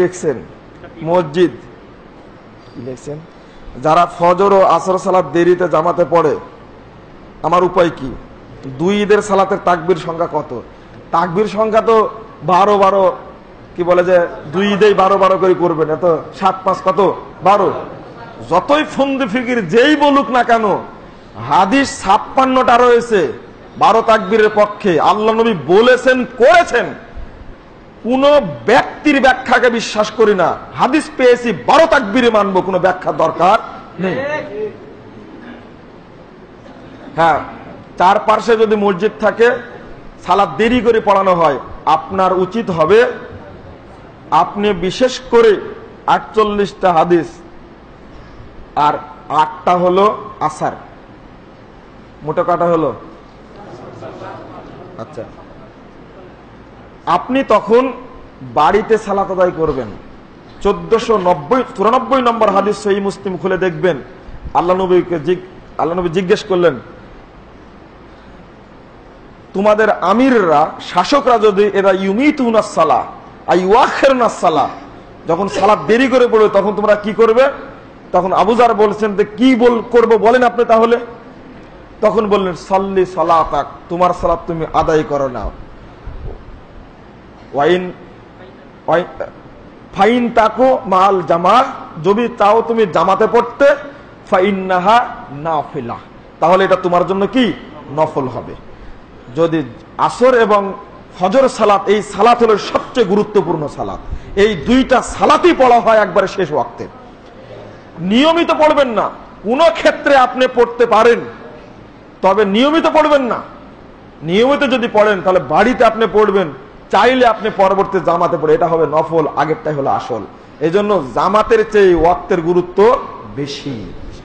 লিখছেন মসজিদ লিখছেন যারা ফজর ও আসর সালাত দেরিতে জামাতে পড়ে আমার উপায় কি? দুই ঈদের সালাতের তাকবীর সংখ্যা কত? তাকবীর সংখ্যা তো 12 কি বলে যে দুই ঈদেই 12 করে করবেন, এত 7 5 কত 12। যতই ফন্দি ফিকির যেই বলুক না কেন, হাদিস 56টা রয়েছে 12 তাকবীরের পক্ষে। আল্লাহ নবী বলেছেন, করেছেন। কোন ব্যক্তির ব্যাখ্যাকে বিশ্বাস করি না। হাদিস পেয়েছি 12 তাকবীরে মানবো, কোনো ব্যাখ্যা দরকার নেই। হ্যাঁ, চার পাশে যদি মসজিদ থাকে, সালাত দেরি করে পড়ানো হয়, আপনার উচিত হবে আপনি বিশেষ করে 48টা হাদিস আর 8টা হলো আসার, মোটা কাটা হলো। আচ্ছা, আপনি তখন বাড়িতে সালাত আদায় করবেন। 1494 নম্বর হাদিস সহিহ মুসলিম খুলে দেখবেন। আল্লাহ নবী জিজ্ঞেস করলেন, তোমাদের আমিররা, শাসকরা যদি এরা ইউমিতুনাস সালাহ আই ইউআখিরুনাস সালাহ, যখন সালাত দেরি করে পড়বে তখন তোমরা কি করবে? তখন আবু যার বলছেন যে কি করব বলেন আপনি তাহলে। তখন বললেন, সাল্লি সালাতাক, তোমার সালাত তুমি আদায় করো না। ফাইন তাকো মাল জামা, যদি চাও তুমি জামাতে পড়তে, ফাইন্নাহা নাফিলা, তাহলে এটা তোমার জন্য কি নফল হবে। যদি আসর এবং ফজর সালাত, এই সালাত হলো সবচেয়ে গুরুত্বপূর্ণ সালাত। এই দুইটা সালাতই পড়া হয় একবারে শেষ ওয়াক্তে। নিয়মিত পড়বেন না। কোন ক্ষেত্রে আপনি পড়তে পারেন, তবে নিয়মিত পড়বেন না। নিয়মিত যদি পড়েন তাহলে বাড়িতে আপনি পড়বেন, চাইলে আপনি পরবর্তী জামাতে পড়ে, এটা হবে নফল, আগেরটাই হলো আসল। এই জন্য জামাতের চেয়ে ওয়াক্তের গুরুত্ব বেশি।